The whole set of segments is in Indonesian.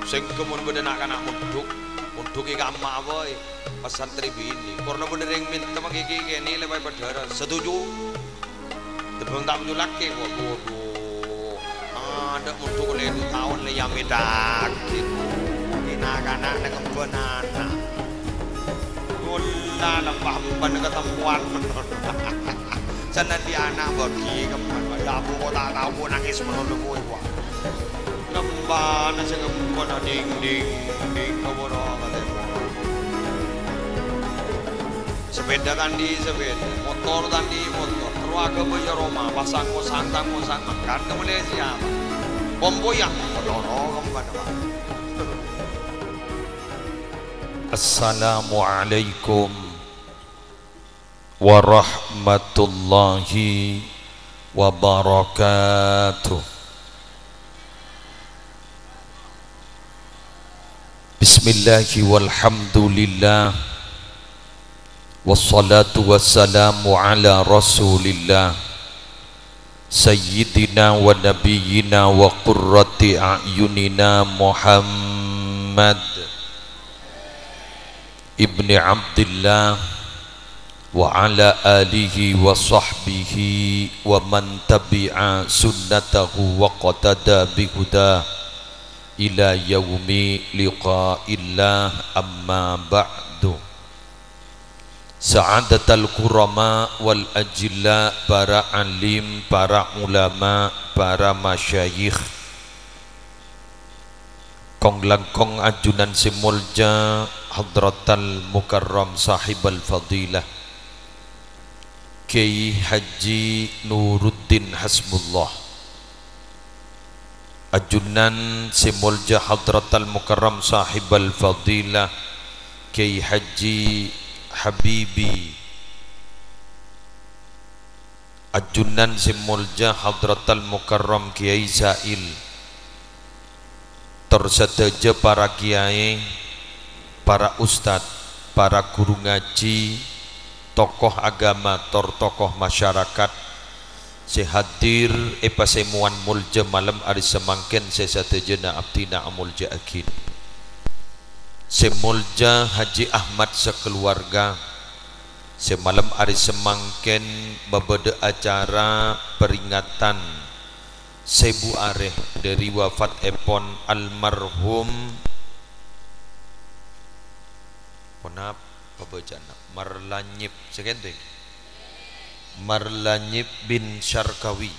sing kemun beda nak anak muduk ikan mak boy pesantren bini karena bener yang minta mengiki ini lebih berdarah setuju tebang tak punya laki waduh ada muduk le 2 tahun le yang medak anak-anak dengan banana gula lembah ban ketemuan sana di anak bagi kemana ya aku kok tak tahu nangis menurut gue wah lembah nasi kemana ding keboro sepeda tadi sepeda motor tadi motor keluarga bayar rumah pasang musang makan ke Malaysia bomboyang motor kemana. Assalamualaikum warahmatullahi wabarakatuh. Bismillahi walhamdulillah wassalatu wassalamu ala rasulillah sayyidina wa nabiyyina wa qurrati a'yunina Muhammad ibni Abdillah wa ala alihi wa sahbihi wa man tabi'a sunnatahu wa qatada bihuda ila yaumi liqa'illah amma ba'du. Sa'adatal kurama wal ajilla, para alim, para ulama, para masyayikh, kong langkong ajunan simulja hadratal mukarram sahibal fadilah Kiai Haji Nuruddin Hasbullah, ajunan simulja hadratal mukarram sahibal fadilah Kiai Haji Habibi, ajunan simulja hadratal mukarram Kiai Zail, tersedaja para kiai, para ustadz, para guru ngaji, tokoh agama, tokoh masyarakat, sehadir epasemuan mulja malam hari semangken sesadejana abdina amulja akin semulja Haji Ahmad sekeluarga semalam hari semangken babada acara peringatan Sebu Areh dari wafat epon almarhum ponap pabajana Marlanyip sekente Marlanyip bin Syarkawi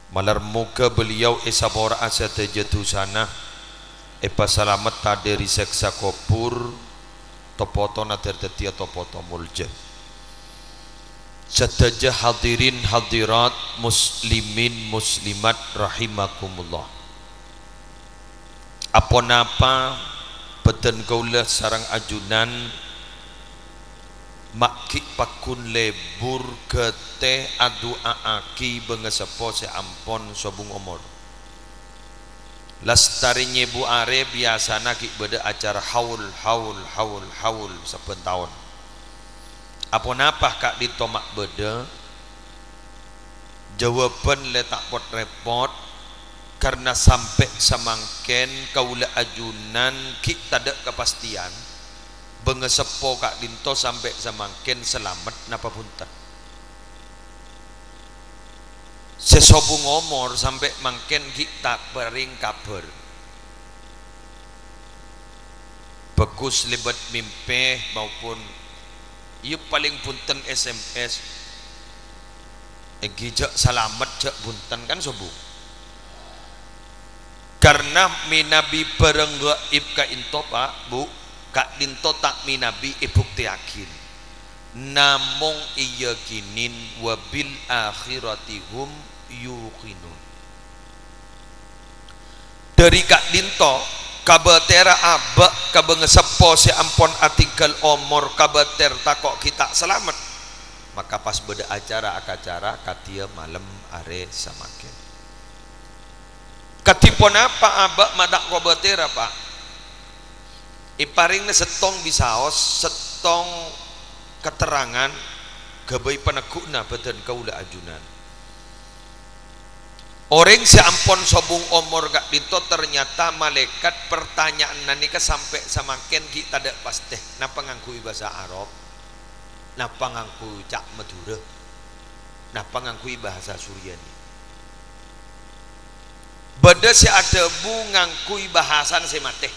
malar muka beliau esabora asate jatuh sana epa salamet taderi seksa kopur topoto nader tetia topoto mulja. Sedaja hadirin hadirat muslimin muslimat rahimakumullah. Apa-napa beten kaula sarang ajunan makki pakun lebur kete adu aaki bengesepo se ampon sobung omor. Lastari nyebu are biasana ki beda acara haul saben tahun. Apa napah kak ditomak beda jawaban letak pot repot karena sampai samangken kaula ajunan ki tada kepastian bengesepo kak dinto sampai samangken selamat napa punten sesobung omor sampai mangken kita bering kabar bagus lebat mimpi maupun iya paling punten SMS gijak salamet jak punten kan sobung karena minabi bareng gaib ka into pak bu kak dinto tak minabi ibukti yakin namung iya kinin wabil akhiratihum yuqinun dari kak dinto kabatera abak kabengesepo si ampon artikel omor kabater takok kita selamat maka pas beda acara akacara katia malam are samaken katipon apa abak madak kabatera pak iparingna setong bisaos setong keterangan gabai penekukna beten kaula ajunan Orang seampun sobung omor gak dito ternyata malaikat pertanyaan nani sampai samakin kita tidak pasti. Napa ngangkui bahasa Arab? Napa ngangkui cak Madura? Napa ngangkui bahasa Suryani? Beda si ada bu ngangkui bahasan semate.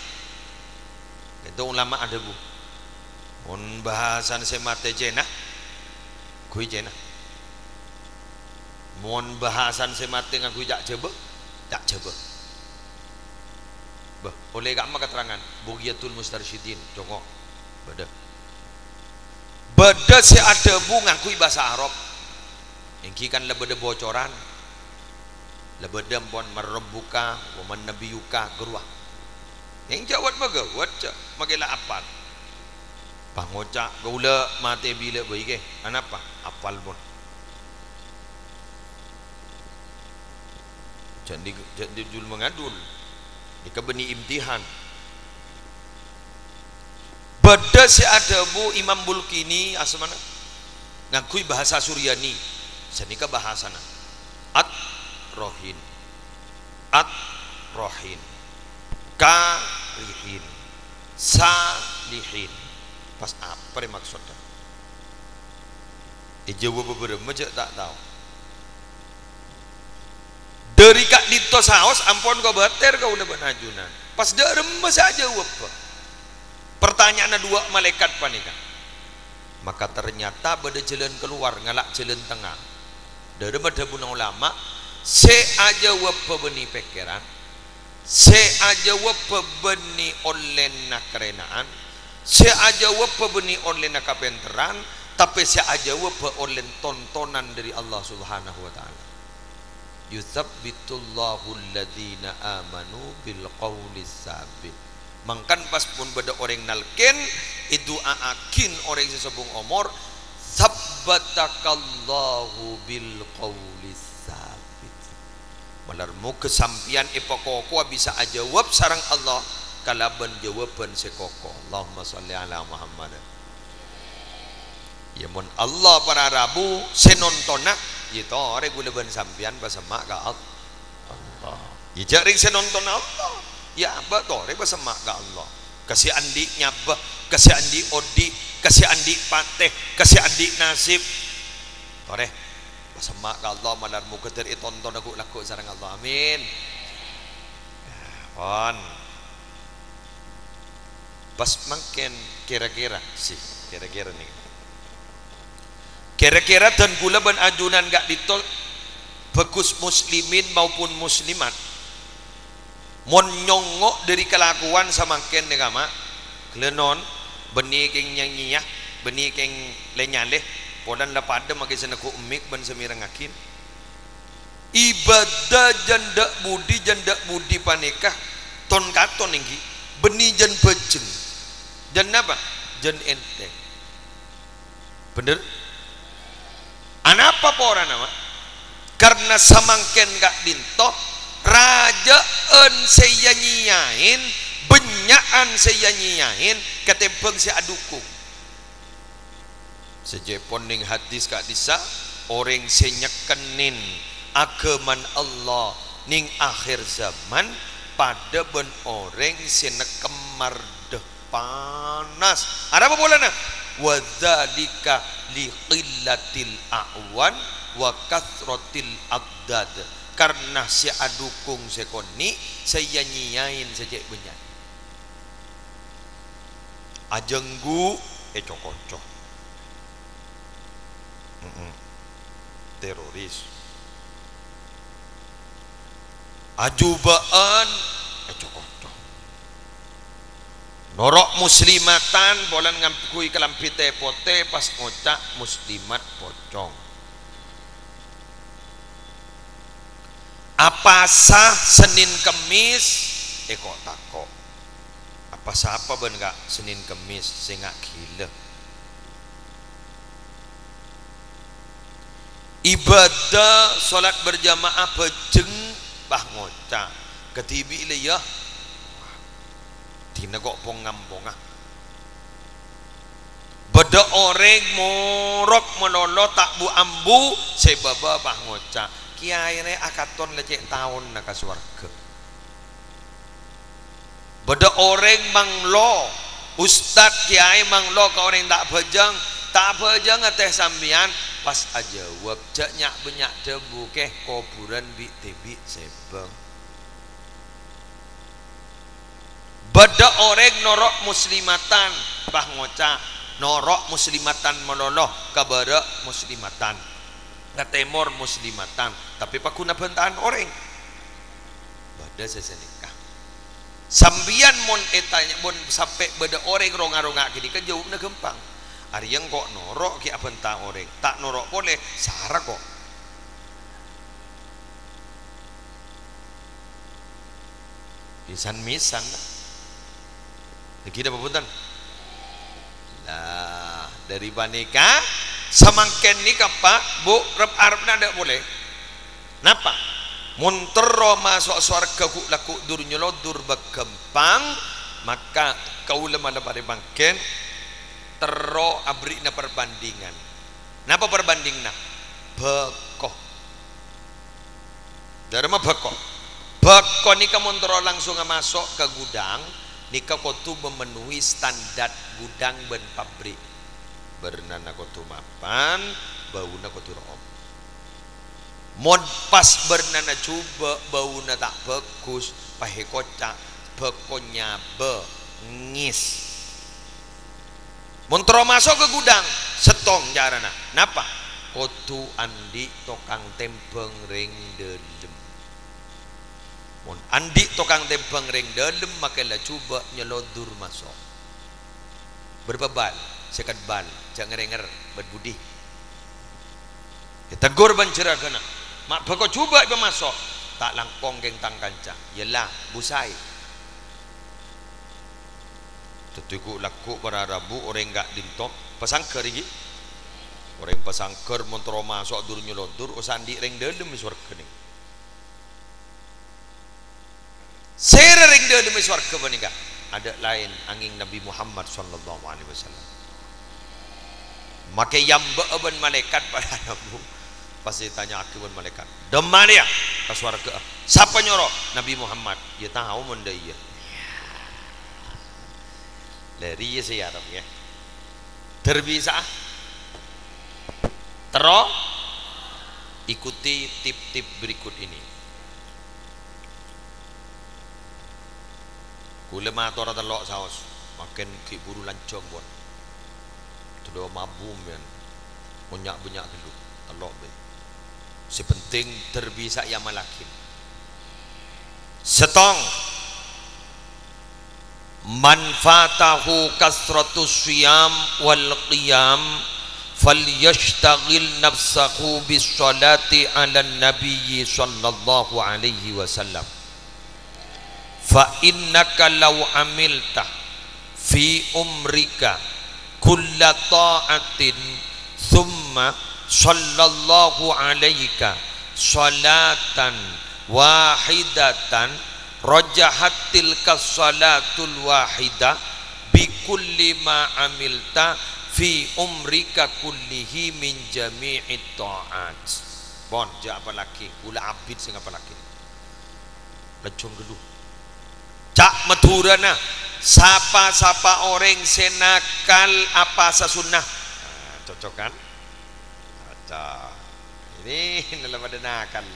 Itu ulama ada bu. Mon bahasan semate jena, kui jena. Mon bahasan semate ngangkui jak coba, jak coba. Bah, oleh gak keterangan Bugiyatul Mustarsyidin, jongok. Beda si ada bu ngangkui bahasa Arab. Engki kan lebeda bocoran. Lebeda pon marabbuka wa man nabiyuka gerwah. Yang jawab magawat magela apal. Pangocak gaula mate bila baik ke. Anapa? Apal pun. Jadi jul mengadul. Jika beni imtihan. Beda si ada bu Imam Bulkini asmana ngakui bahasa Suryani. Senika bahasana. Rohin, rohin, karihin, salihin. Pas apa maksudnya? Jawab beberapa macam tak tahu. Dari kak dito saos ampun kau bater kau udah benajunan. Pas dah remes aja apa? Pertanyaan dua malaikat panika. Maka ternyata pada jalan keluar ngalak jalan tengah. Dari madhabun ulama, se aja wapa beni pikiran, se aja wapa beni oleh kerenaan, se aja wapa beni oleh kapenteran, tapi se aja wapa oleh tontonan dari Allah Subhanahu wa taala. Yutsabbitullahu alladhina amanu bil qawli sabit. Mangkan pas pun beda orang nalken itu aakin orang sesebung omor sabbatakallahu bil qawli sabit. Malarmu kesampian ipokoko bisa ajawab sarang Allah kalaban jawaban sekoko. Allahumma sholli ala Muhammad. Ya mon Allah para Rabu senontona itu regulaban sampian pasemak ka Allah. Ya jaring senonton Allah. Ya betul reba semak ka Allah. Kasih andi nyabah, kasih andi odi, kasih andi pateh, kasih andi nasib. Tore semak ka Allah malarmu keter itonton aku laku sareng Allah. Amin. On. Pas mangken kira-kira sih, kira-kira nih. Kira-kira dan gula ban ajunan gak ditol bagus muslimin maupun muslimat mon nyongok dari kelakuan samaken negama klenon beni keng nyanyiah beni keng lenyaleh podan lapada makin senaku umik ban semirangakin ibadah janda budi panikah ton katon inggi beni jan bejeng jan apa jan enteng bener. Anapa pora nama? Karena samangken gak dinto raja en saya nyiain benyaan saya nyiain ketempeng si adukung sejepon ning hadis kak disa orang senyekenin agaman Allah ning akhir zaman pada ben orang senekemar deh panas ada apa boleh nah wadzalika liqillatil a'wan wa kathratil aqdad karena si adukung sekoni saya nyiain saja benyan ajenggu cokocok teroris ajubaan cokocok norok muslimatan bolan ngampui kelampi tepote pas ngocak muslimat pocong apa sah Senin Kemis kok takok apa sah apa ben gak Senin Kemis sing gak gila ibadah salat berjamaah bejeng bah ngocak ketibi le ya tina kok pongam-pongah beda orang morok menolot tak bu ambu sebaba bah ngocak kiai ne akaton lecek tahun nak ke surga. Beda orang manglo, ustad kiai manglo ke orang tak bejeng teh sambian pas aja wajah nyak banyak debu keh kuburan bi tebi sebeng. Beda orang norok muslimatan bah ngocak norok muslimatan menoloh kabara muslimatan ngatemor muslimatan tapi pakuna bentaan orang beda sesenikah sambian mon etanya mon sampai beda orang ronga-ronga gini kan jawabnya gampang hari yang kok norok ki bentaan orang tak norok boleh sara kok misan kita apa punten lah dari banika samangken ni Pak Bu rep arep ndak boleh napa muntero masuk surga ku laku dur nyelodur begempang maka kaula malah pada bangken tero abrina perbandingan napa perbandingna bekoh darma bekoh nika muntero langsung masuk ke gudang nika kotu memenuhi standar gudang ben pabrik bernana kotu mapan bauna kotu room mod pas bernana coba bauna tak bagus pahe kocak bekonya bengis montro masuk ke gudang setong jarana napa kotu andi tokang tempeng ring delem mon andi tokang tempeng ring dalem makalah coba nyelodur masuk berbebal sekat bal jangan renger berbudi tegur banjera kena mak bako coba iba masuk tak langkong geng tang kanca yalah busai tetuku laku para rabu orang enggak dintok pasangker iki orang pasangker montro masuk dur nyelodur usandi ring dalem surga ning serering dia demi surga menikah ada lain angin Nabi Muhammad sallallahu alaihi wasallam maka yang beban malaikat pada Nabi pasti tanya akibat malaikat demania ke surga siapa nyuruh Nabi Muhammad dia tahu menda iya dari ya saya Arab ya terbisa terus ikuti tip-tip berikut ini kule mator telok saus makin ki buru lancong buat tuh mabum men banyak dulu telok be sepenting terbisa yang malakin setong manfaatahu kasratus siyam wal qiyam falyashtagil nafsahu bis salati ala nabiyyi sallallahu alaihi wasallam fa innaka law amilta fi umrika kulla ta'atin thumma sallallahu alaika salatan wahidatan rajahatil kasalatul wahidah bi kulli ma amilta fi umrika kullihi min jami'it ta'at bon ja apa lagi ula abid sing apa lagi lecung dulu cak maturana sapa orang senakal apa sasunnah cocok kan cocok ini dalam ada nakal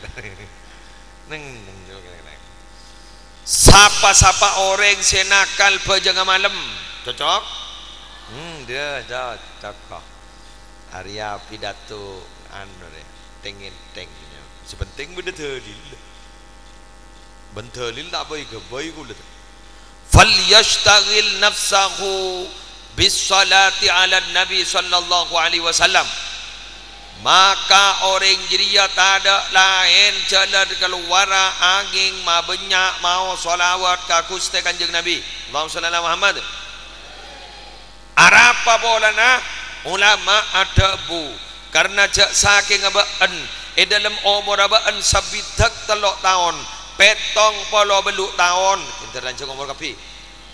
sapa orang senakal pejanga malam cocok dia cocok Arya pidato anu deh tengin-tengnya sepenting benda dalil bentalil tak baik ke baik kulit falyashtagil nafsahu bis salati ala nabi sallallahu alaihi wasallam maka orang jiria tak ada lain jalan keluar angin ma banyak mau solawat ke kuste kanjeng nabi Allahumma shalli ala Muhammad arapa bolana ulama adabu karena jak saking abaan dalam umur abaan sabidak telok tahun petong polo beluk tahun kita rancang umur kapi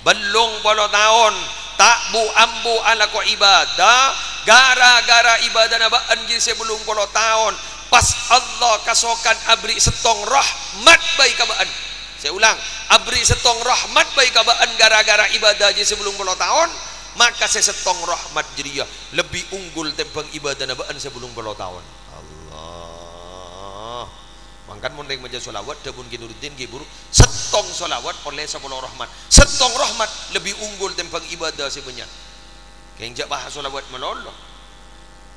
belung polo tahun tak bu ambu ala ko ibadah gara-gara ibadah nabaan jadi sebelum polo tahun pas Allah kasokan abri setong rahmat baik kabaan. Saya ulang, abri setong rahmat baik kabaan gara-gara ibadah aja sebelum 10 tahun, maka saya setong rahmat jadinya lebih unggul tembang ibadah nabaan sebelum 10 tahun. Allah. Mangkan mun maja solawat dabun ginurutin giburu setong solawat oleh 10 rahmat. Setong rahmat lebih unggul tembang ibadah sebenarnya. Kenjak bahas solawat melolo.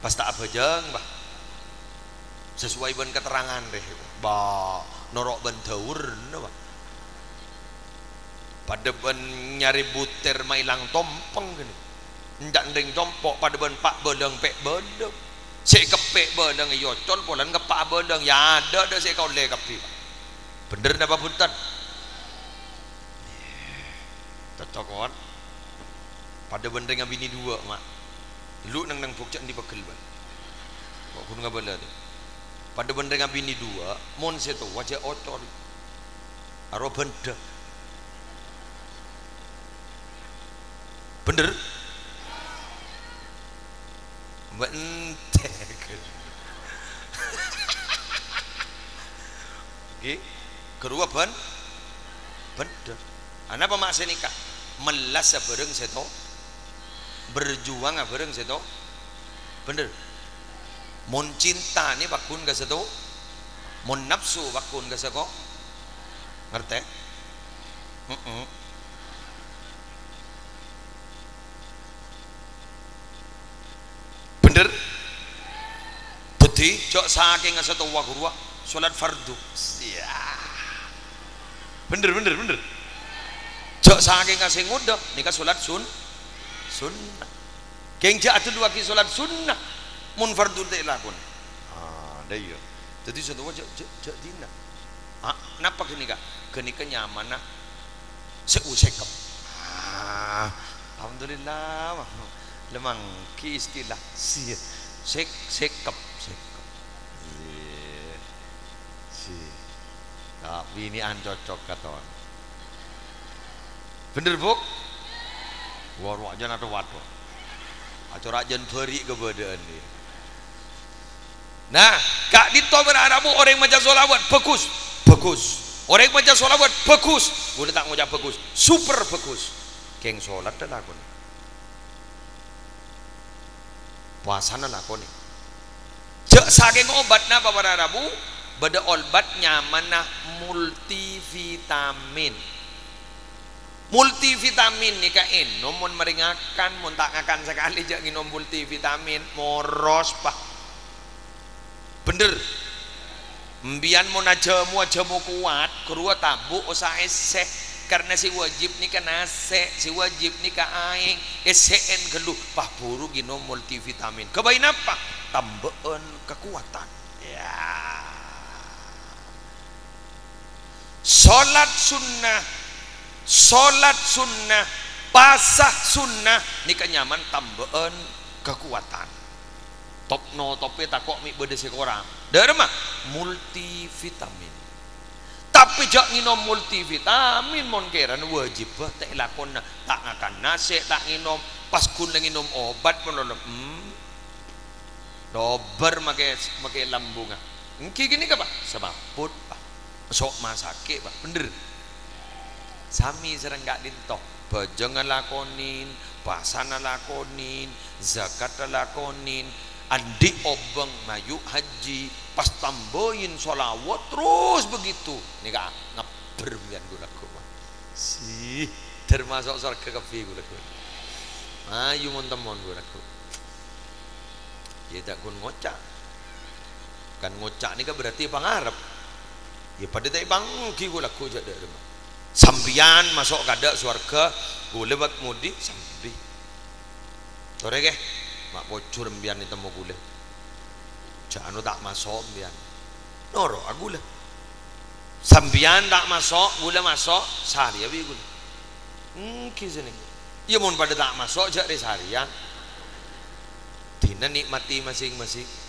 Pas tak apa jang bah. Sesuai ban keterangan deh. Bah norok ban daur bah. Pada ban nyari butir mailang tompeng gini. Ndak ndeng tompok pada ban pak bedeng pek bedeng. Sik kepek bedeng yocon polan kepak bedeng ya ada dah sik kau le kepi. Bener napa punten? Tetokon. Pada bendeng yang bini dua mak. Lu nang pokcak di pegel ban. Kok kun ngabala tu. Pada bendeng yang bini dua mon seto wajah otol. Aro benda. Bener? Bentek. Oke, kedua benda. Ana apa maksud nikah? Melas bareng seto, berjuang bareng seto. Bener? Mon cinta ni bakun ga seto, mon nafsu bakun ga seko. Ngerti? Bener? Budi jok saking satu wagurwa salat fardu. Bener. Jok saking sing ngudek nika salat sunnah. Kenja atuh dua ki salat sunnah mun fardu teh lakon. Dah iya. Jadi satu wajah jek dina. Napa gini kak? Geni kenyamanan seusekep. Alhamdulillah. Lemang ki istilah sekep. Tapi ini cocok katon. Bener buk? War aja atau waduh. Acara ajan beri keberadaan dia. Nah, kak dito berharapu orang maca solawat bagus. Orang maca solawat bagus. Boleh tak ngucap bagus, super bagus. Keng solat dah lakon. Puasana lakon. Cek saking obat napa berharapu? Beda obat nyamanah multivitamin. Multivitamin nih kak mun meringakan, mun tak ngakan sekali jak nginom multivitamin moros pak. Bener. Mbian mun ajamu kuat, kedua tabu usah esek karena si wajib nih kan ase, si wajib nih ka aing, esen geluh pah buru nginom multivitamin. Kebain apa? Tambahan kekuatan. Ya. Salat sunnah, pasah sunnah nika nyaman tambahan kekuatan. Tope takok mi bede sekorang. Dari mah multivitamin. Tapi jak nginom multivitamin mon keran wajib teh lakonna tak akan nase tak nginom pas kun nginom obat pun dober make lambungan. Engki gini ka Pak? Sebabut Pak. Sok masake Pak. Bener. Sami sereng gak dintok bajang lakonin, pasana lakonin, zakat lakonin, andi obeng mayu haji, pas tambahin sholawat terus begitu. Nih kak ngebermian gulaku sih termasuk surga kepi gulaku. Ayu mon temon gulaku. Ya tak kun ngocak. Kan ngocak nih kan berarti pangarep. Ya pada tak bangki gulaku jadi rumah. Sambian masuk kada surga gule bak mudi sambi sore ke mak bocor mbian itu mau gule jangan tak masuk mbian noro agule sambian tak masuk gule masuk sehari abi gule kisah nih ya mun pada tak masuk jadi seharian tina nikmati masing-masing.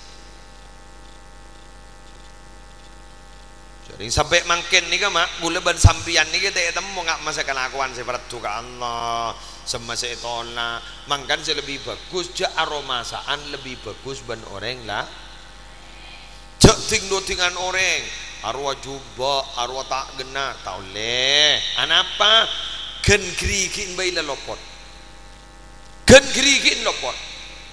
Jadi sampai mangken nih kan mak boleh ban sampian nih kita temu nggak masa kelakuan seperti juga Allah semasa itona mangkan lebih bagus je aromasaan lebih bagus ban orang lah je ting dengan orang arwah juba arwah tak gena tak oleh anapa gen krikin bayi lelopot gen krikin lopot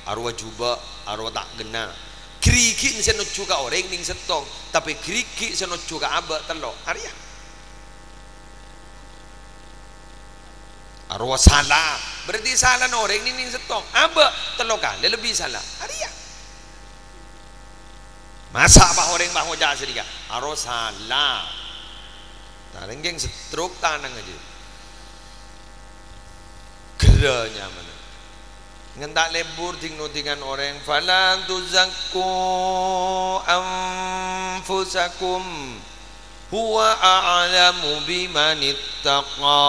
arwah juba arwah tak gena krikin senot juga orang ning setong tapi kriki senot juga abak telok arya arwah salah berarti salah orang ning setong abak telok kali lebih salah arya masa bah orang bah ngojak sedikit arwah salah tareng geng setruk tanang aja geranya mana ngentak lebur ting-tingan orang falan tuzakku anfusakum huwa a'lamu bimanittaqa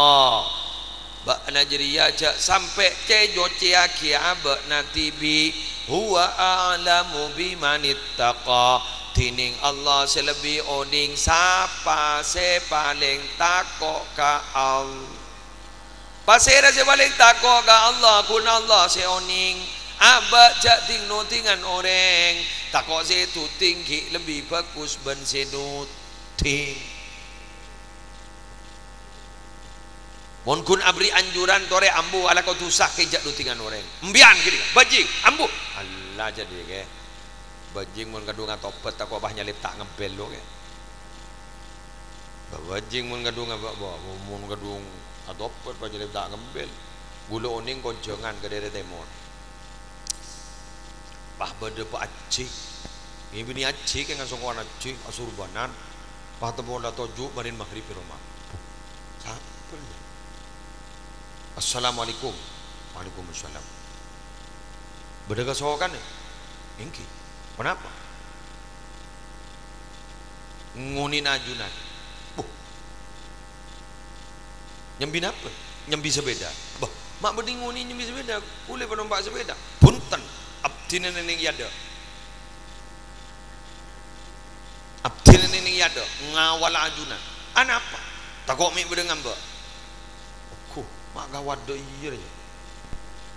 bak najriya jak sampai cejo ciaki abak natibi huwa a'lamu bimanittaqa tining Allah selebih oning sapa se paling takok ka Allah pasera se paling takok ka Allah kun Allah se oning abak jak ting tingan orang takok se tu tinggi lebih bagus ben se ting mon kun abri anjuran tore ambu ala kau tusah kejak dutingan orang embian gini bajing ambu Allah jadi ke bajing mon kadung atopet tak bah nyalip tak ngebel lo ke bajing mon kadung mon kadung atopet bah nyalip tak ngebel gula oning konjongan ke daerah temon bah bade pak acik ini bini acik yang ngasong kawan acik asurbanan bah temon la toju marin maghrib rumah sampai Assalamualaikum. Waalaikumsalam. Berdagang sokan ni? Engki. Kenapa? Ngunin ajunan. Nyambi apa? Nyambi sepeda. Bah, mak berding nguni nyambi sepeda. Boleh penompak sepeda. Punten. Abdina nening yada. Abdina nening yada. Ngawal ajunan. Anapa? Takok mik berdengan ba? Mak gawat do iya aja.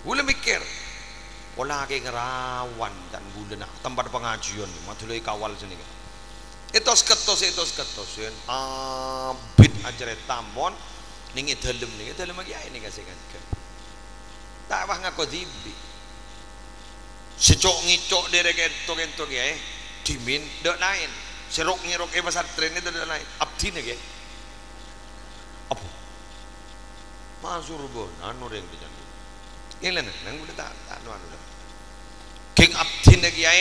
Gula mikir. Olah ke ngerawan dan gula nak tempat pengajian ni. Matulai kawal sini. Etos ketos yen. Abid ajar tamon ning dalem lagi ini kasih kan. Tak bah ngako dibi. Secok ngicok derek entok ya. Dimin dok lain. Serok ngirok pasar tren itu dok lain. Abdi ni ke. Apa? Masur bon anu reng dijan yang lain nang udah tak anu king abdin lagi ya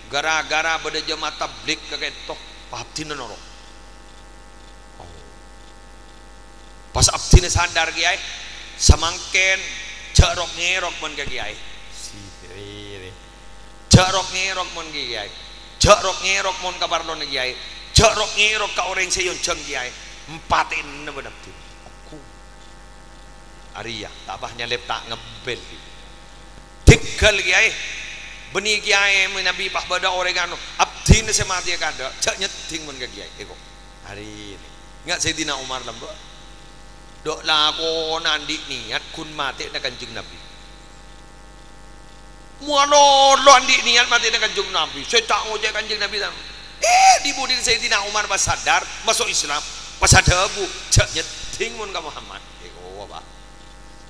gara-gara pada jemaah tablik keketok abdin norok pas abdin sadar ya samangken jarok ngerok mon kaki ya jarok ngerok mon kaki ya jarok ngerok mon kabar lon kaki ya jarok ngerok ka orang seyon jeng ya empatin ne benar Arya tabah nyalip tak ngebel tigal kiai beni kiai menabi pak bada oregano abdi ne semati kada cak nyeting mun ka kiai eko hari ini ingat Sayyidina Umar lamba dok lakon andi niat kun mati na kanjeng Nabi muano lo andi niat mati na kanjeng Nabi saya tak ngojek kanjeng Nabi tam dibudin Sayyidina Umar pas sadar masuk Islam pas ada bu cak nyeting mun ka Muhammad eko apa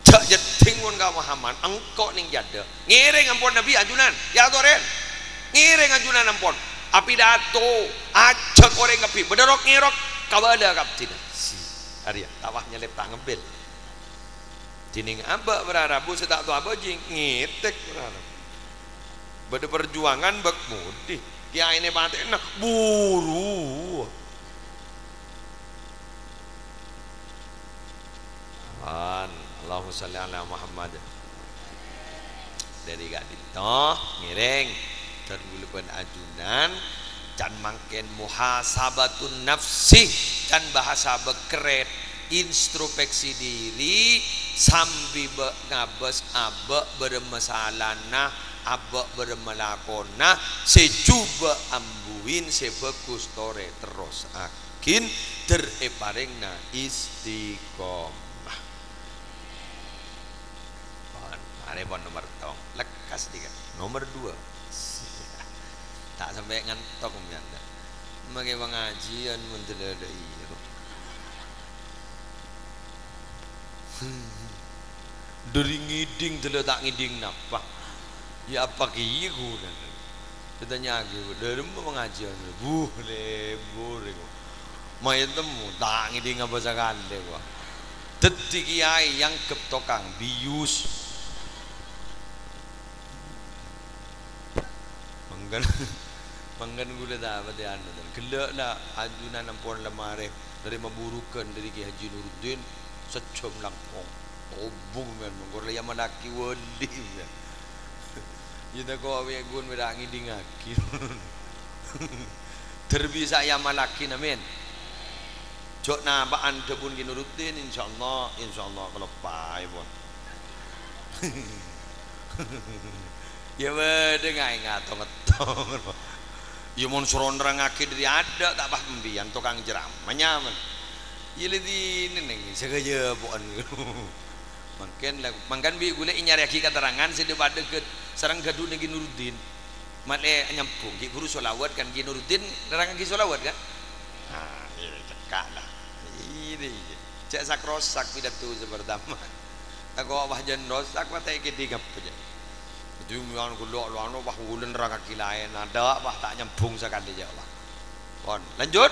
cak jeting mun ka Muhammad engkau ning jada ngiring ampun Nabi ajunan ya toren ngiring ajunan ampun api dato ajak orang ngapi bederok ngirok kabada kaptina si Arya tawah nyelip tak ngebel dining aba berharap saya tak tahu apa jing ngitek berharap bade perjuangan bak mudi kia ini pantai nak buru Allahumma sholli ala Muhammad dari gak ditoh ngiring tergulupan ajunan can mangken muhasabatun nafsi can bahasa bekeret introspeksi diri sambil ngabes abek bermasalahna abek bermelakona sejuba ambuin sebekus tore terus akin tereparengna istiqomah. Ada nomor tong lekas tiga nomor 2 tak sampai ngantok mianda mage pengajian mun deuleuh dari ngiding deuleuh tak ngiding napa ya apa kieu guna ditanya gitu dari pengajian boleh main temu tak ngiding apa sakande gua detik kiai yang keptokang bius manggan gula dapat ya anu dan gelak lah ajunan ampun lemare dari memburukan dari Ki Haji Nuruddin secom langkong obung kan mengkor ya manaki wali ya kita kau awe gun merangi dingaki terbisa ya malaki namin jok nabaan debun Ki Nuruddin insyaallah kalau pai bon ya bede ngai ngatong-ngatong ya mun suron nerangake dari ada tak bah pembian tukang jeram menyaman ya lidi neneng sagaja poan mangkan bi gule nyari aki keterangan sede bade ke sareng gaduh Ki Nuruddin male nyampung Ki guru selawat kan Ki Nuruddin nerang Ki selawat kan nah ini cekak lah ini cek sakrosak pidato sepertama tak kau bah jan rosak patai ke tiga aja itu yang gulok anu bah ulen neraka kilain ada bah tak nyambung sekali aja bah pon lanjut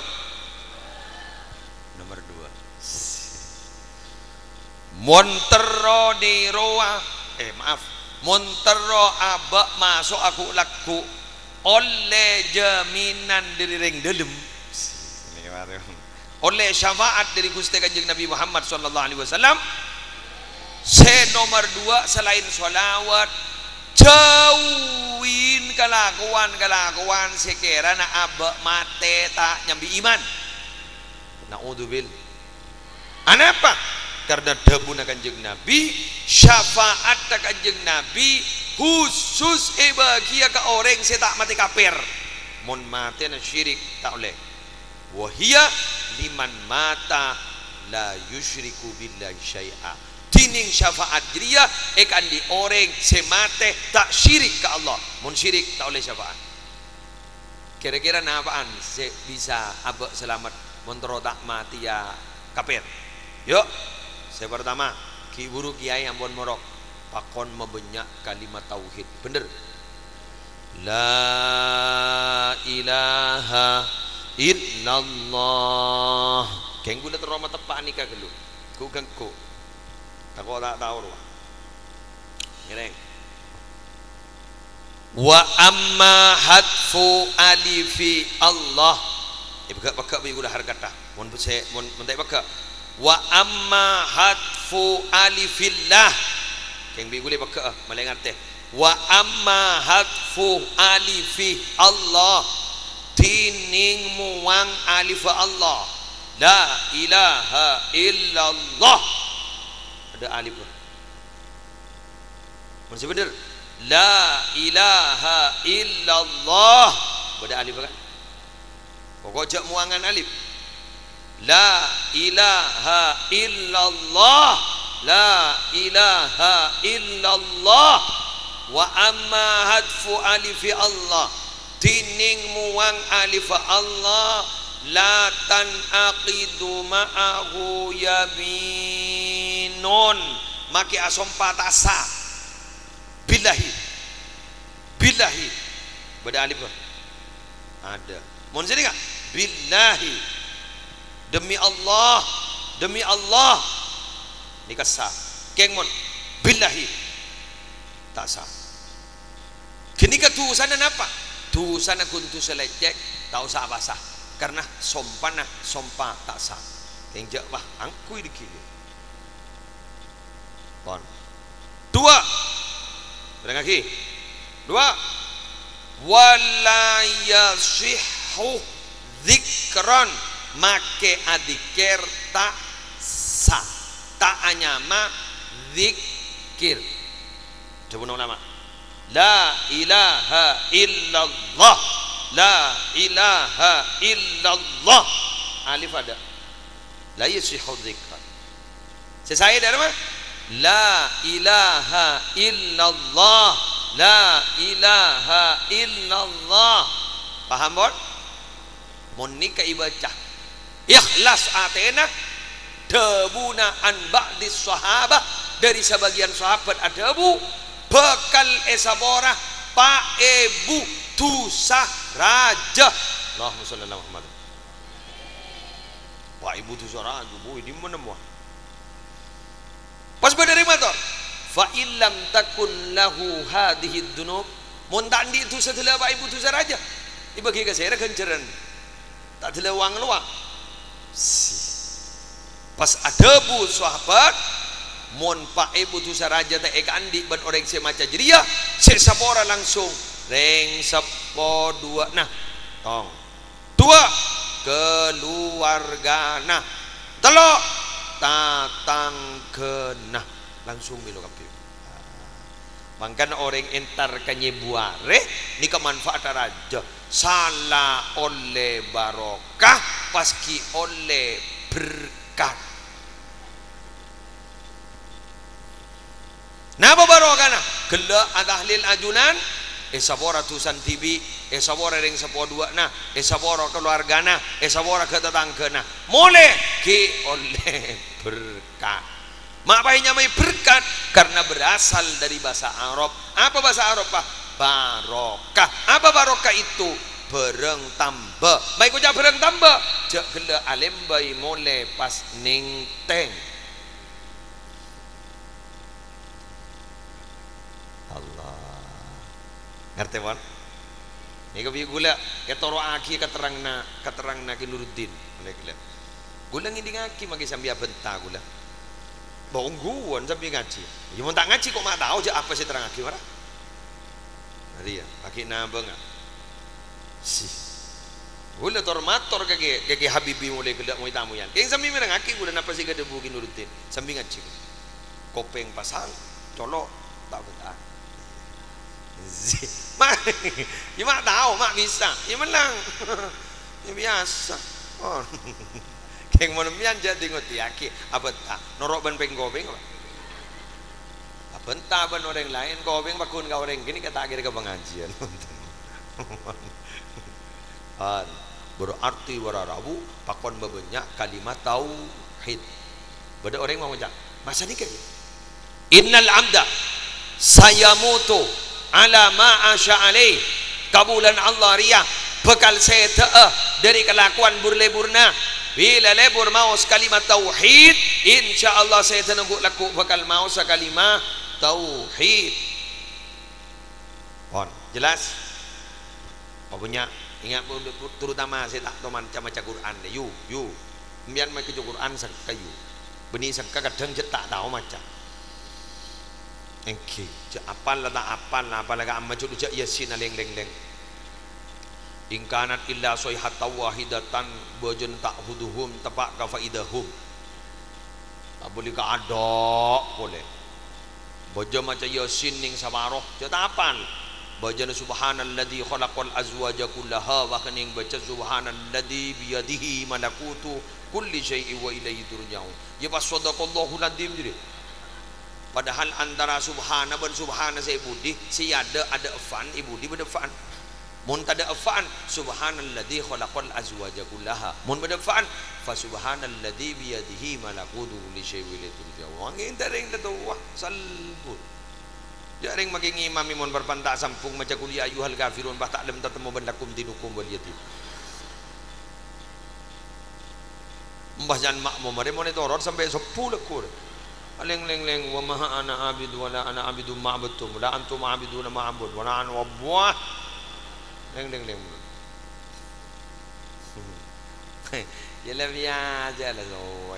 nomor 2 montero di roa maaf montero abak masuk aku laku oleh jaminan dari ring delem oleh syafaat dari Gusti Kanjeng Nabi Muhammad sallallahu alaihi wasallam nomor 2 selain sholawat jauhin kelakuan sekiranya abak mate tak nyambi iman naudzubil anapa karena debuna Kanjeng Nabi syafaat Kanjeng Nabi khusus bagia ke orang saya tak mati kafir mun mati na syirik tak oleh wahia liman mata la yusyriku billahi syai'a tining syafaat dia ikan di orang semate tak syirik ke Allah mun syirik tak oleh syafaat kira-kira apaan bisa abak selamat montoro tak mati ya kafir yuk saya pertama ki buru kiai ambon morok pakon mebenyak kalimat tauhid bener la ilaha illallah keng gula teroma tepak nikah gelu ku gengku tak tahu loh ngereng wa amma hadfu alifi Allah baka bi gula harkata mon bese mon mentai baka wa amma hadfu alifillah keng bi gula baka malengat teh wa amma hadfu alifi Allah tining muang alif Allah la ilaha illallah ada alif masih bener la ilaha illallah ada alif kan pokok jak muangan alif la ilaha illallah la ilaha illallah wa amma hadfu alifi Allah tining muang alif Allah la tan aqidu ma'ahu yaminun maki asompa tasa billahi bada alif ada mohon sini enggak billahi demi Allah nikah sah keng mon billahi tak sah kini ke tulisan apa tulisan kuntu selecek tak usah basah karena sompa tak sah yang jawab angkui dikini pon 2 berang lagi 2 wala yasihhu dzikran make adikir tak sah tak anyama zikir coba ulama la ilaha illallah la ilaha illallah alif ada la yasihhu dzikran saya dari mana la ilaha illallah la ilaha illallah paham bon? Mun nikah ibaca ikhlas atena debuna an ba'dis sahabah, dari sebagian sahabat ada bu bekal esabora pa ebu tusa raja. Allahumma shalli ala Muhammad. Pak ibu tusa raja bu ini mana muah pas badari motor fa illam takun lahu hadhihi dunub mun tandi itu setelah pak ibu tusa raja dibagi ke saya kenceran tak ada uang luang. Pas ada bu sahabat mon pak ibu tu saraja tak andi ban orang semaca jeria sesapora langsung reng sepo dua nah tong dua keluarga nah telok tatang kenah langsung bilo kapi. Mangkan orang entar kanye buare ni kemanfaat raja salah oleh barokah paski oleh berkat. Napa barokah na gela atahlil ajunan esabora tusan tibi esabora ring sepo dua na esabora keluargana esabora ketetanggana mulai ki oleh berkat. Mak bayinya mai berkat karena berasal dari bahasa Arab. Apa bahasa Arab pak? Barokah. Apa barokah itu? Bereng tambah. Baik ucap bereng tambah. Jak gela alim bayi mulai pas ning teng. Allah. Ngerti bon? Ini kebi gula ketoro aki keterangna ki Nuruddin. Mulai gula. Gula ngiding aki magi sambil bentah gula. Baung guan sampai ngaji. Ya mau tak ngaji kok mak tahu je apa sih terang ngaji marah. Hari ya, pakai nabang ah. Si. Gula tormator kaki Habibi mulai gelak mau tamu yan. Yang sambil merang ngaji gula napa sih gede bukin Nuruddin. Sambil ngaji. Kopeng pasang, colok tak betah. Si. Mak, ya mak tahu mak bisa. Ya menang. Ya biasa. Oh. Yang mau nemian jadi ngoti aki abentah norok ban penggobeng abentah ban orang lain gobeng bakun kau orang gini kata akhir ke pengajian. Berarti wararabu pakon bebanyak kalimat tauhid. Bada orang mau ucap masa ni kan innal amda sayamutu ala ma asya alaih kabulan Allah riyah bekal saya dari kelakuan burle-burna. Bila lebur maus kalimat tauhid, insyaallah saya tenunggu laku bakal maus kalimat tauhid. Pon, jelas? Pokoknya ingat terutama saya tak tahu macam-macam Quran deh. You, Mbian mai ke Quran sak kayu. Beni sak kadang je tak tahu macam. Engke, je apal lah tak apal lah, apalagi amma cudu je yasin leng. Ingkanat illa soyhata wahidatan bojon tak huduhum tepak kafaidahum. Tak boleh ke adok boleh. Bojo macam yasin ning sabaroh jatapan. Bojo subhanalladzi khalaqal azwaja kullaha wa kaning baca subhanalladzi biyadihi malakutu kulli syai'in wa ilaihi turja'un. Ya pas sadaqallahu ladim jadi. Padahal antara subhana dan subhana saya budi si ada afan ibu di bedefan. Mun tada afan subhanalladzi khalaqal azwaja kullaha. Mun bedefan fa subhanalladzi bi yadihi malakutu kulli syai'in wa ilaihi turja'un. Wang intereng tu wah salbut. Jaring maging imam mun berpantak sampung maca kuliah ayyuhal kafirun bah tak lem tatemu bandakum dinukum waliyati. Mbah jan makmum mare monitor sampai 10 lekur. Leng wa maha ana abid wa la ana abidu ma'budtum la antum abiduna ma'bud wa la an wabwah. Leng. Ya lebih aja lah so.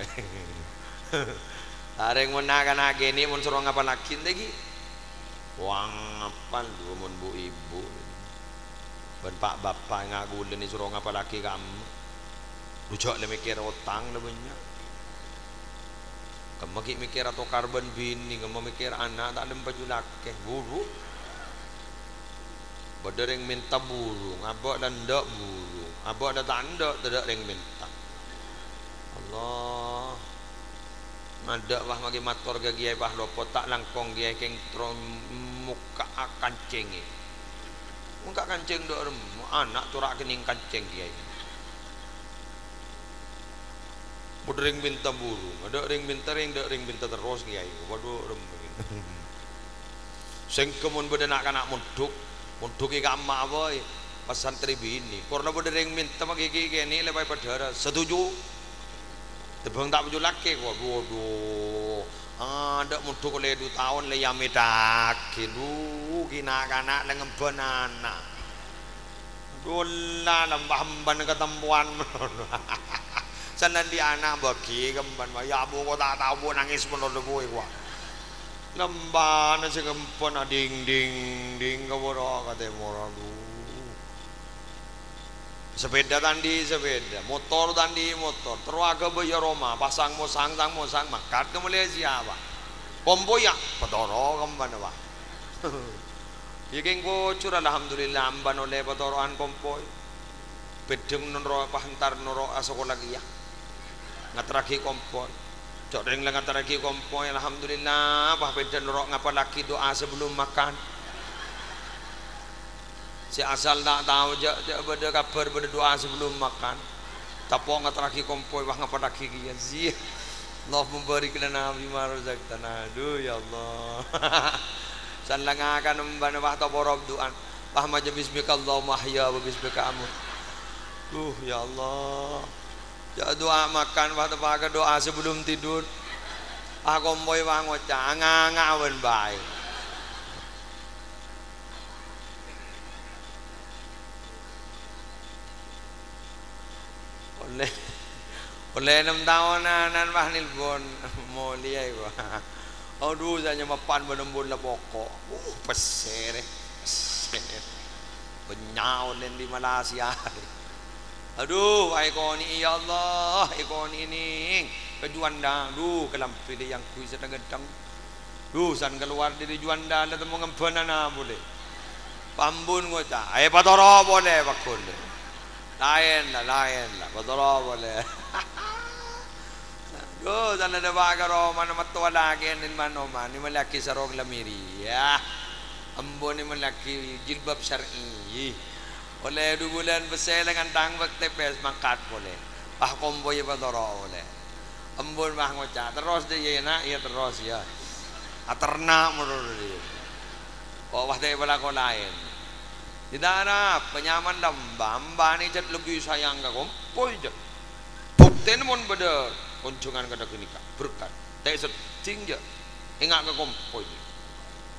Areng mun naga ni mun suruh ngapa lakin lagi. Wang apa lu mun bu ibu. Ben pak bapak ngagulen ni suruh ngapa laki kamu. Rujak le mikir utang le banyak. Kamu mikir atau karbon bini, kamu mikir anak tak lem baju laki buru. Badereng minta burung, abak dan ndak burung, abak dan tak ndak reng minta. Allah, ada wah magi mator gagi bah lopo tak langkong gaya keng tron muka akan cengi. Muka kancing dok anak turak kening kancing kiai. Mudah ring minta burung, ada ring minta ring, ada ring minta terus kiai. Waduh rem. Sing kemun beda nak anak munduk ika amma boy pesantri bini. Karena beda ring minta magi kiai lebay padara setuju. Tebang tak baju laki kok. Waduh. Ada munduk oleh 2 tahun le yamedak lu kina anak lengan banana. Dola lambah ban ketemuan. Sana di anak bagi kemban ya bu kok tak tahu nangis menurut gue gua lemban si kemban ding ding kawara kate moradu sepeda tandi sepeda motor tandi motor terwaga bayar Roma pasang mosang makat ke Malaysia pak kombo ya pedoro kemban pak Yeking bocor alhamdulillah amban oleh petoroan kompoi bedeng noro pahantar noro asoko lagi ya ngatraki kompoi codeng lah ngatraki kompoi alhamdulillah bah bedeng noro ngapa laki doa sebelum makan si asal tak tahu je beda kabar beda doa sebelum makan tapok ngatraki kompoi bah ngapa laki kia zih Allah memberi kelana nabi maruzak tanah aduh ya Allah sanlangakan mbana bah taborab duan bah maja bismika Allahumma ahya wa bismika amut ya Allah ya doa makan bah tapaga doa sebelum tidur aku moy wah ngocah ngangawen bae oleh 6 tahun nan bah nilbon mulia iku aduh saya mapan benembun lah pokok pesere benyau len di Malaysia aduh ikoni ya Allah ikoni ini kejuanda duh kelampi yang kui sedang gedang duh san keluar dari juanda lah temu ngembenana boleh pambun ngocah patoro boleh bakul lain lah patoro boleh Go sana ada bagaro mana matwa lagi nin manoma ni malaki sarong lamiri ya ambon ni malaki jilbab syar'i oleh 2 bulan besar dengan tang waktu pes makat boleh ah kombo ya badoro oleh ambon mah ngocah terus dia nak ya terus ya aternak menurut dia oh wah dia belako lain tidak ada penyaman lamba ni jat lebih sayang ke kombo je bukti mon beda kunjungan kada kenika berkat tak setinggi ingat ke kompoi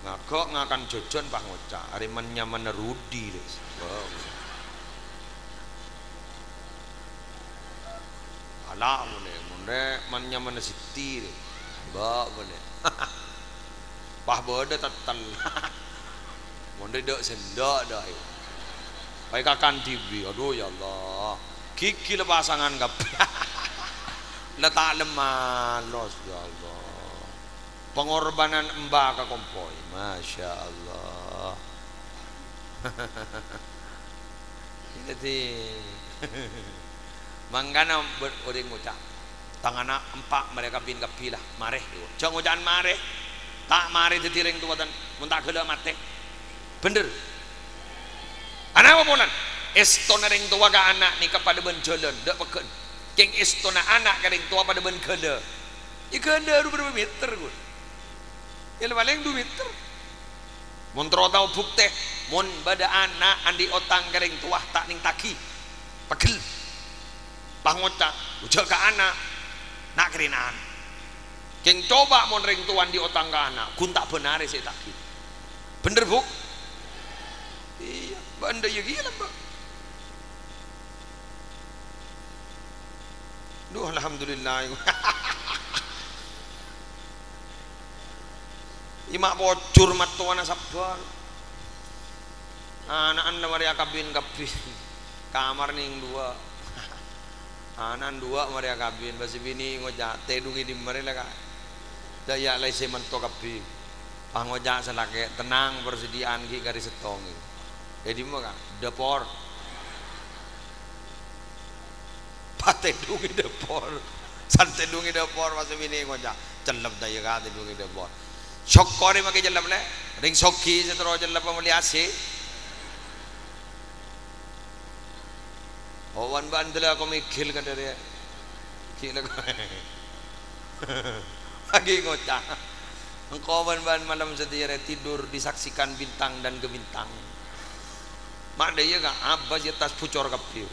ngakak ngakan jojon pak ngocah arimannya menerudi les ala boleh mannya menesiti mbak boleh pah beda tetel monde dek sendak dah baik akan TV aduh ya Allah gigi le pasangan gap letak lemah los ya Allah pengorbanan mbak ke kompoi Masya Allah jadi mangkana orang ngucap tangana 4 mereka bin kapilah mareh jangan ngucapan mareh tak mareh ditiring tuh dan muntah gila mati bener anak apa bulan estona ring tua ke anak ni kepada benjolan dak peken keng istona anak kadang tua pada ben ganda ya ganda berapa meter gue ya paling 2 meter mun tau bukti mun bada anak andi otang kadang tua tak ning taki pegel pangota ujak ke anak nak kerinaan keng coba mun ring tuan di otang ke anak kun tak benar sih taki bener buk iya banda ya gila bang duh alhamdulillah imak bocor matuana sabar anak-anak mereka kabin kamar ning 2 anak 2 mereka kabin basi bini ngojak tedungi di mereka daya lai seman to kabin ngojak selake tenang persediaan ki garis setong jadi mau kan dapur patedungi dapur santedungi dapur masih bini ngojak celap daya ka tedungi dapur syokori makai celap le ring soki setero celap pemuli asih Kawan bandel aku mikir kan dari gila kau. Lagi ngocah. Kawan malam setia tidur disaksikan bintang dan gemintang. Mak dia kan abas ya tas pucor kapiu.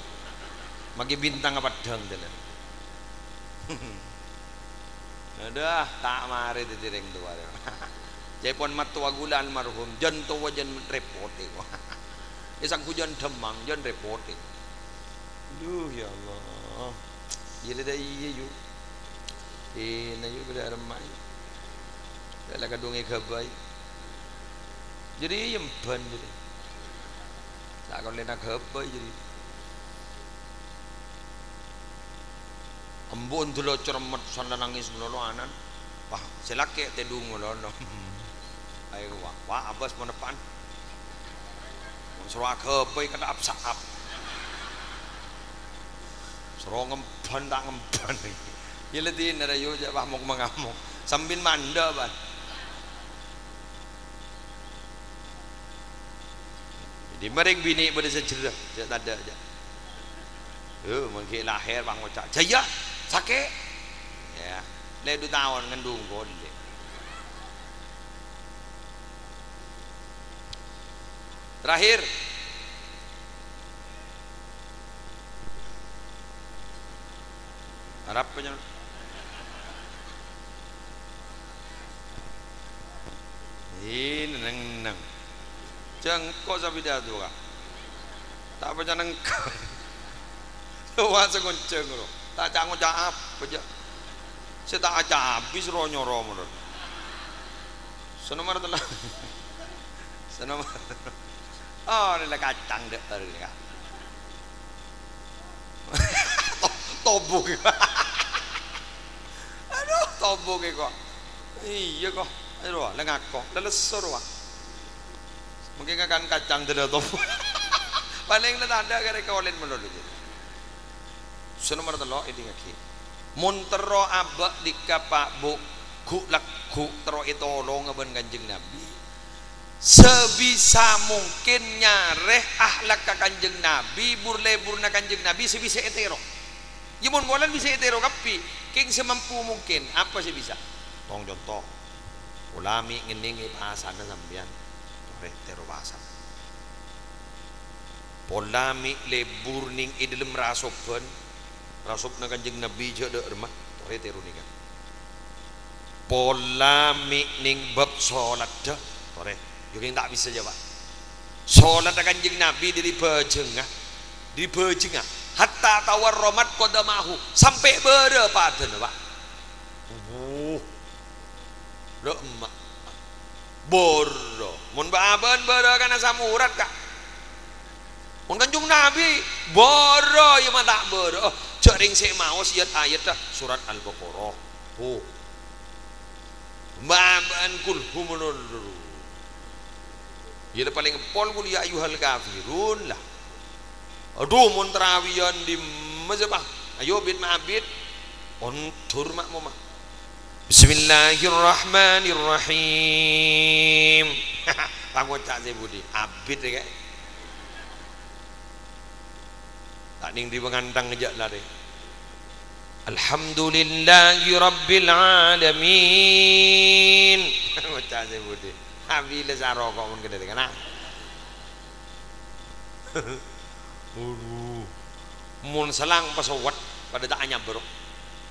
Magi bintang apa dang dalam. Aduh tak mari ditireng tua. Jepon matua gula almarhum jantung wajan repote. Isang hujan demang jan repote. Duh ya Allah. Iya dah iya yuk. Na yuk pada ramai. Dah lah kadung ekabay. Jadi yang ban jadi. Tak kau lena kabay jadi. Ambon tu lo cermat sanda nangis menolong anan. Wah selake tedung menolong. Ayo wah abas menepan. Suruh kabay kata apsaap. Suruh ngempan tak ngempan. Ia letih nara yo je bah mok mengamuk sambil manda ban. Jadi mereka bini pada secerah, tak ada aja. Mungkin lahir bang ngocak jaya sakit ya le 2 tahun ngandung boleh terakhir harap punya ini neng jengko sapi dah tu kak tak punya neng wah segonceng lo tak jangan jawab aja saya tak habis roh nyoro menurut senomor telah senomor oh ini lah kacang deh ini kak tobuk aduh tobuk kok iya kok aduh lengak kok lelesor wah mungkin akan kacang deh tobuk paling tak ada kira kaulin menurut senomor telo ini ngaki muntero abak dikapak bu ku tero itolong ngaben kanjeng Nabi sebisa mungkin nyareh ahlak ka kanjeng Nabi burle-burna kanjeng Nabi sebisa etero yemun bolan bisa etero kapi king semampu mungkin apa sih bisa tong contoh ulami ngening bahasana sampean etero bahasa polami lebur ning idlem rasoben rasuk na kanjeng Nabi je de remah tore teru ni kan polamik ning bab salat dah tore joking tak bisa jawab salat kanjeng Nabi dari bejengah hatta tawarramat qadamahu sampai berapa den Pak remak boro mun baaban boro kana samurat kak mun kanjeng Nabi boro ya mah tak boro jaring sik maos ayat dah surat Al-Baqarah. Oh. Ma'an kulhum nurru. Ya paling pol kul ya ayyuhal kafirun lah. Aduh mun terawian di mazhabah. Ayo bid ma'abid. Ontur mak mama. Bismillahirrahmanirrahim. Pangocak saya budi. Abid ya kayak. Tak ning di pengantang ngejak lari. Alhamdulillahi rabbil alamin. Ngocak saya budi. Habis lesaro kok mun gede kan. Mun selang pesawat pada tak anya bro.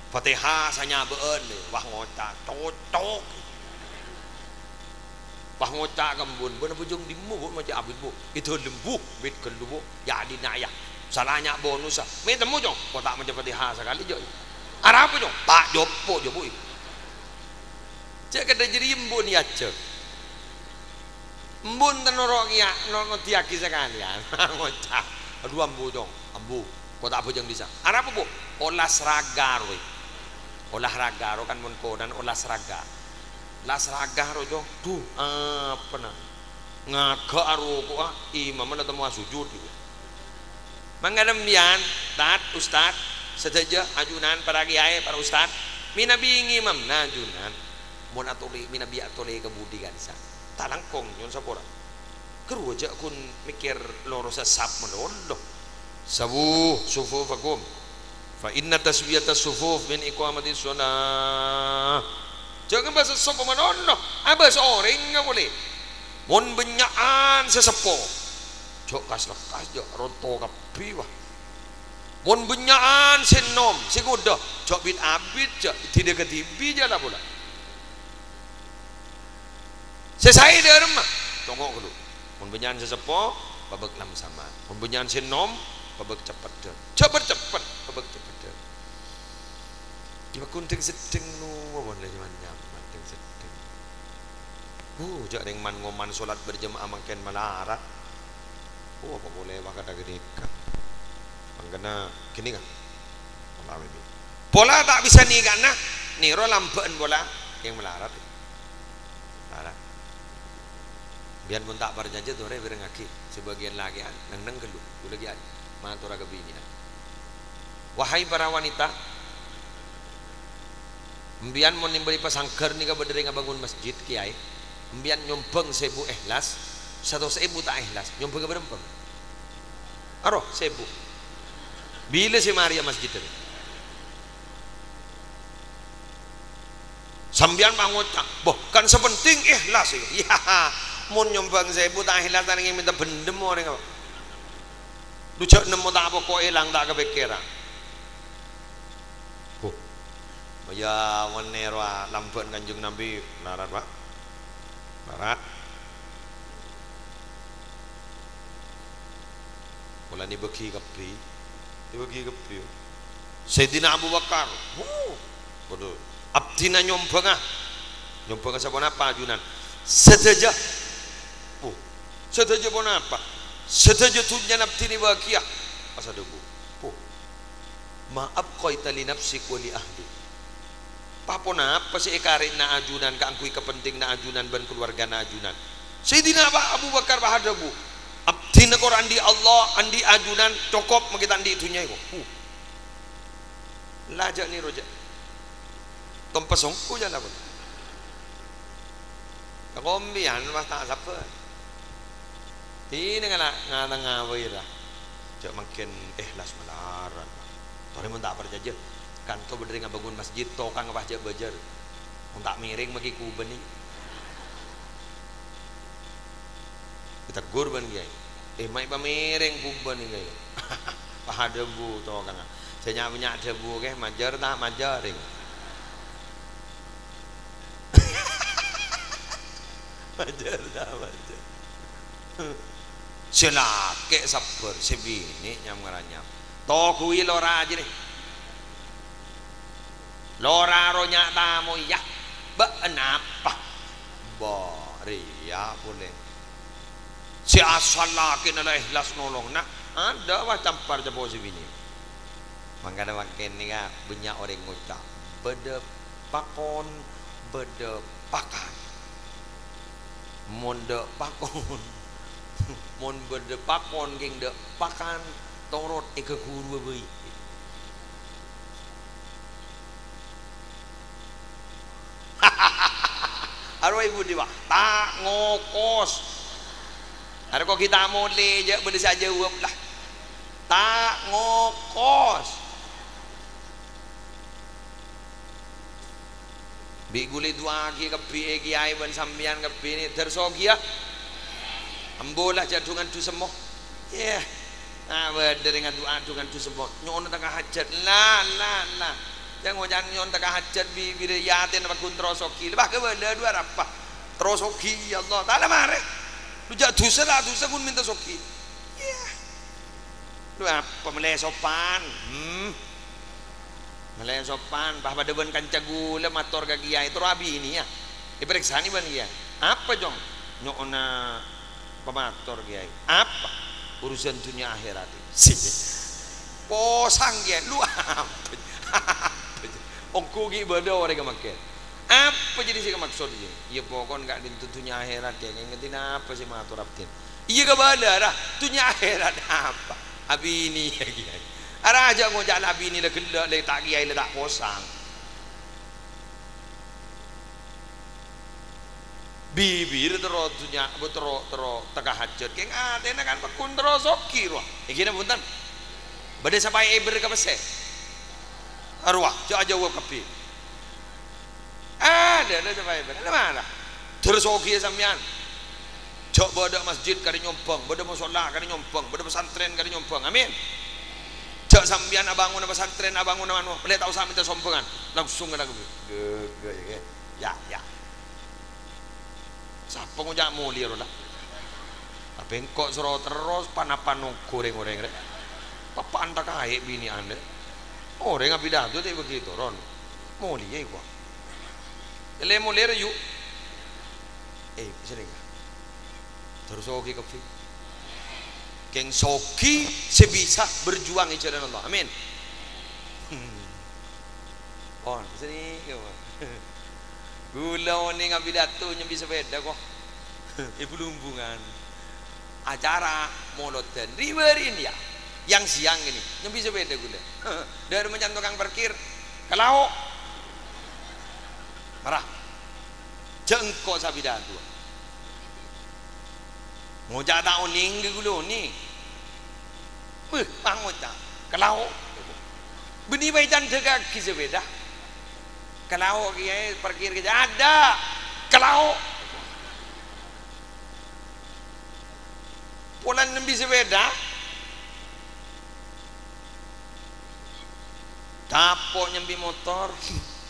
Fatihah sanya beun wah ngocak cocok. Wah ngocak kembun beuna bujung dimu bu macam abid bu. Itu lembu bit kelubu ya dinaya. Salahnya bonus ah. Me temu jong, kok tak macam Fatihah sekali jo. Arab jong, tak jopo jo bu. Cek kada jadi embun ya cek. Embun tenorok ya, ngoti aki sekalian. Ngocak. Aduh ambu jong, ambu. Kok tak bujang bisa. Arab bu, olahraga roy. Olahraga ro kan mun kodan olahraga. Olahraga ro jong. Duh, apa nah. Ngaga aro ko ah, imam na temu sujud gitu. Mangademian tat ustad sedaja ajunan para kiai para ustad minabi ngimam najunan mun atuli minabi atuli kebudi kan sa talangkong nyon sapora keru aja kun mikir loro sesap menoloh sawu sufufakum fa inna taswiyatas sufuf min iqamati shalah. Jangan bahasa sopo manono, bahasa orang nggak boleh. Mon benyaan sesepo, jok kas lekas jok ronto kapi wah. Mon benyaan senom segudo, jok bit abit jok tidak ketibi jala pula. Selesai derma, tunggu dulu. Mon benyaan sesepo, babak lam sama. Mon benyaan senom, babak cepat der, cepat babak cepat der. Iba kunting sedeng nu, wabon lagi manjam, kunting sedeng. Jak ring man ngoman solat berjamaah makin melarat. Apa boleh maka dah genika. Mangkana kini kan. Bola tak bisa ni kan nah. Niro lampean bola yang melarat. Melarat. Biar pun tak berjanji tu orang berengaki. Sebagian lagi nang gelu, tu lagi an. Mantura kebinian. Wahai para wanita, Mbian mau nimbali pasangker ni ka berdiri bangun masjid kiai. Mbian nyompeng 1000 ikhlas, 100.000 tak ikhlas. Nyompeng ke berempeng. Aroh 1000. Bila si Maria masjid tu. Sambian mangocak, boh kan sepenting ikhlas itu. Ya, mun nyompeng 1000 tak ikhlas tak ingin minta bendem orang apa. Dujak nemu tak apa kok hilang tak kepikiran. Ya menerwa lampuan Kanjeng Nabi larat pak, larat. Mula ni bagi kapi, Sayyidina Abu Bakar, bodoh. Abdina nyompeng siapa apa ajunan? Sedaja, sedaja pun apa? Sedaja tujuan abdini bahagia. Pasal debu, maaf kau itali nafsi kuali ahli. Papona apa sih ekarin na ajunan keangkui kepenting na ajunan ban keluarga na ajunan. Sayyidina Abu Bakar bahadabu. Abdina Quran di Allah andi ajunan cokop makita andi itunya iku. Lajak ni roja. Tompesong ku jala pun. Kombian mas tak sapa. Ini ngana ngawai lah. Jak makin ikhlas melarat. Tore mun tak perjajah. Kan kau berdiri bangun masjid tokang baca bajar tak miring bagi kuben ni kita gurban gay mai pamiring kuben ni gay ada bu tokang saya punya debu ke majar tak majaring majar tak majar selake sabar sebini nyam ngaranyam tokui lora aja nih lora ronya tamu ya apa ya boleh si asal laki adalah ikhlas nolong nah ada wah campar jabo sini makanya makin ni kan banyak orang ngucap bede pakon bede pakan monde pakon mon bede pakon geng de pakan torot eke guru beuy. Aduh ibu dia tak ngokos. Ada kok kita mulai je benda saja uap lah. Tak ngokos. Bi gule dua ki kepi kiai ban sambian kepi ni tersogi ya. Ambolah jadungan tu semua. Ya. Nah, dengan doa dengan tu semua. Nyon tengah hajat lah. Jangan nyon tengah hajat bi yatin apa kun trosoki. Lebah ke benda dua apa? Trosoki ya Allah. Tak ada mare. Lu jak dosa kun minta soki. Ya. Lu apa meleh sopan? Meleh sopan. Bah pada ben kanca gula mator ka kiai itu rabi ini ya. Diperiksa ni ban kiai. Apa jong? Nyona pemator kiai. Apa? Urusan dunia akhirat. Posang kiai. Lu apa? Ongku gi beda orang makan. Apa jadi sih maksud dia? Iya pokon gak ditutunya akhirat ya. Ngerti apa sih matur abdin? Iya kebala dah. Dunia akhirat apa? Abi ini ya kiai. Ara aja ngojak abi ini dah gelak le tak kiai le tak posang. Bibir terus dunia terus tengah hajat. Keng atena kan pekun terus soki roh. Iki punten. Badai sampai eber ke bese. Arwah, jauh jauh kapi. Ada sampai eber. Ada mana? Terus oke sampean. Jauh bodoh masjid kali nyompong, bodoh musola kali nyompong, bodoh pesantren kali nyompong. Amin. Jauh sampean abangun pesantren, abangun mana? Boleh tahu sampean sompongan. Langsung kena kapi. Ya. Siapa ngajak mulia lah? Tapi kok suruh terus panapan goreng-goreng rek. Papa anda kaya bini anda. Orang yang pidato tu begitu ron. Mulia gua. Ele mulia yuk. Sini kan. Terus oke kafi. Keng soki sebisa berjuang di jalan Allah. Amin. On sini gua. Gula ni ngambil pidato nyambi sepeda kok. Ibu lumbungan. Acara moloten river India yang siang ini nyambi sepeda gula. Dari macam tukang parkir kalau marah jengkok sapidato. Mau jatah oning gula ni. Pangota kalau beni baitan tegak sepeda. Kalau kiai parkir kerja ada kalau pulang nyambi sepeda tapok nyambi motor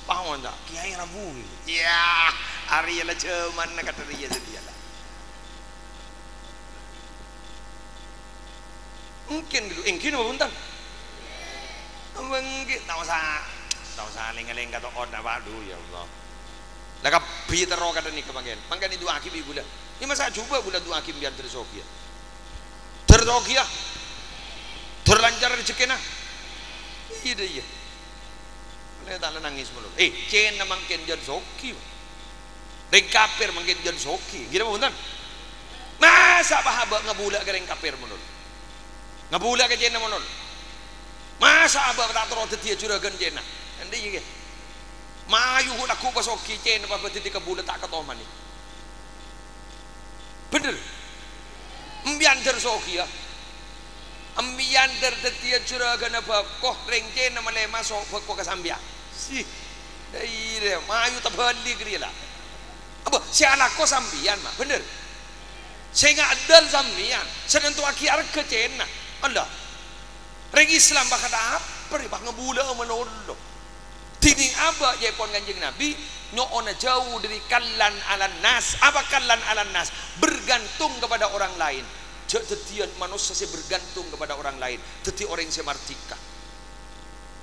paham tak kiai rabu ya hari lah cuman nak kata dia sedia lah mungkin dulu mungkin apa buntang mungkin tak usah lenga-lenga kata oda waduh ya Allah lah kapi terok kata ni kebagian mangkan itu akim ibu dah ini masa coba bulan dua akim biar tersokia tersokia terlancar rezeki nah iya boleh tak nangis mulu cen mangkin jadi soki reng kafir mangkin jadi soki gila punten masa pahabak ngabula ke reng kafir mulu ngabula ke cen mulu masa abak tak terus dia juragan cen andi ye mayu laku basoki cen apa berarti kabula tak ketoman ni bener ambian tersoki ya ambian terdetia juragan apa koh rengke nama le masuk koh kesambia si ire mayu tabandi krila apa si anak koh sambian mah bener saya nggak adal sambian senentu akhir ke cena Allah reng Islam bakal apa bah ngebula menolong tini apa je pon kanjeng Nabi nyoona jauh dari kallan alan nas apa kallan alan nas bergantung kepada orang lain jadian manusia saya bergantung kepada orang lain jadi orang yang martika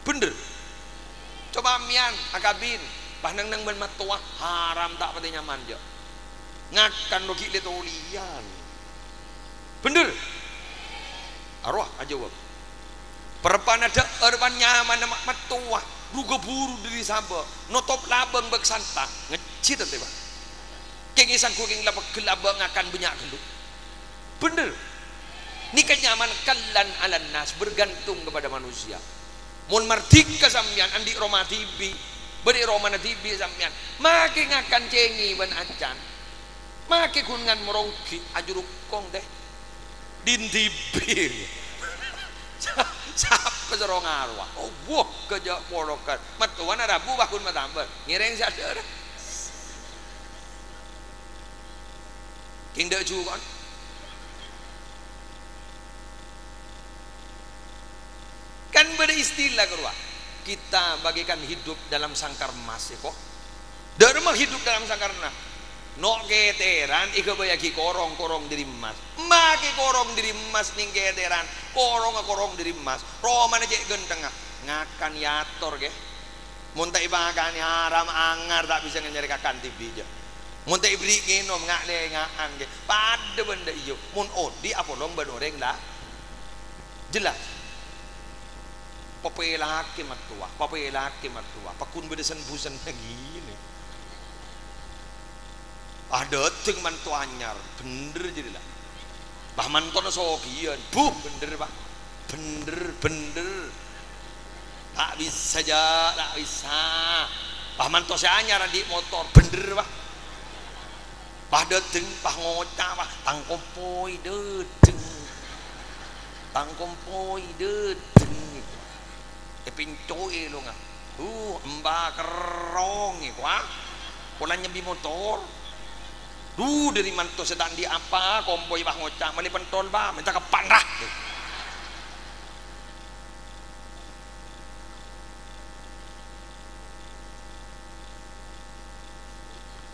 bener coba mian akabin panang nang ben matua haram tak pati nyaman je ngakan logi letolian bener arwah aja wab perpan ada erpan nyaman matua ruga buru diri samba notop labang beksanta ngecit teh Pak kengisan kuking labang gelabang akan banyak geluk bener ni kenyaman kallan alan nas bergantung kepada manusia mun mardika sampean andi Roma TV beri Roma TV sampean make ngakan cengi ban acan make kungan merongki ajurukong deh din TV siapa serong arwah oh wah kerja polokan matuan Rabu bakun matambal ngireng sadar king dak juga kan beristilah keluar kita bagikan hidup dalam sangkar emas kok derma hidup dalam sangkar emas no keteran ika bayaki korong diri emas make korong diri emas ning keteran korong diri emas Roma aja genteng ngakan yator ke munta ibakan haram angar tak bisa nyari kakan TV aja munta ibri nginom ngak lengaan ke pada benda iyo mun odi apa long benoreng lah jelas papelaki matua pakun bedesan busan lagi ini ada ting mantu anyar bener jadi lah bah manton sokian bener bah bener tak bisa bah mantu si anyar di motor bener bah deteng bah ngocah bah tangkompoi deteng pincoi lo nga mbak kerong kwa pola nyebi motor dari manto sedang di apa kompoi bah ngocak mali pentol bah minta kapan dah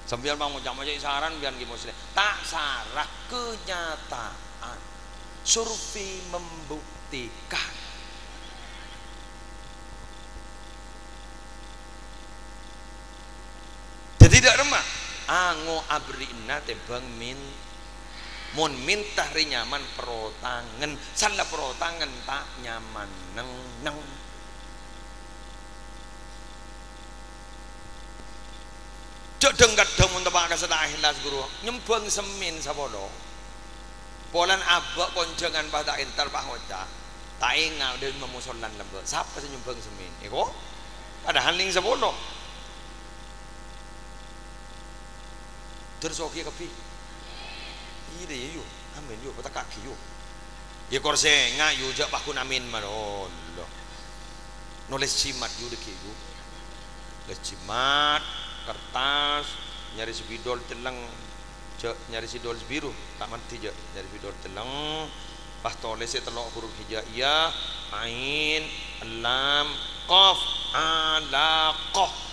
sambil bang ngocak macam saran biar gimana tak sarah kenyataan survei membuktikan jadi tidak remah ango abrina tebang mon minta ri nyaman perotangan salah perotangan tak nyaman neng cok dengkat deng untuk pakai sedah hilas guru nyembang semin sabodo polan abak konjangan pada entar pak ngocak tak ingat dan memusolan lembek siapa sih nyembang semin iko padahal ning sabodo terus oke kapi ide yuk amin yuk patah kaki yuk ya korse ngak yuk jak pakun amin manon nulis cimat yuk deki yuk nulis cimat kertas nyari spidol teleng nyari spidol biru tak mati jak nyari spidol teleng pas tulis telok huruf hijaiyah ain lam qaf alaqah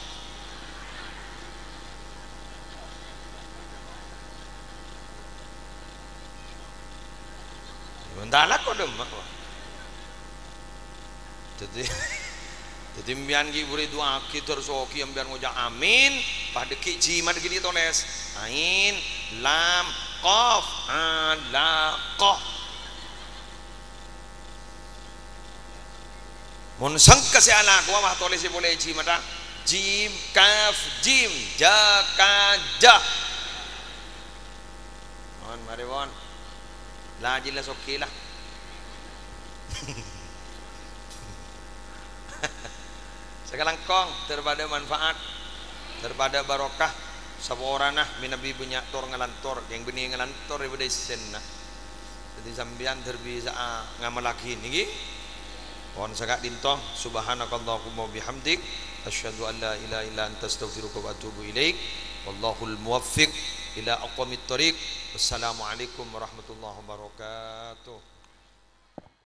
Mentala kok demak jadi mbian ki buri dua ki terus oki mbian ngojak amin pada ki jimat gini tulis ain lam qaf alaqah mun sangka se ala ko wah tulis boleh jimat jim kaf jim ja ka ja on mari won lah jelas okey lah sekarang kong terpada manfaat terpada barokah saborana minabi banyak tor ngalantor yang benih ngalantor daripada sen nah jadi sambian terbisa ngamal lagi niki pohon sagak dintoh subhanakallahumma bihamdik asyhadu an la ilaha illa anta astaghfiruka wa atubu ilaik wallahul muwaffiq ila aqwamit thoriq. Wassalamualaikum warahmatullahi wabarakatuh.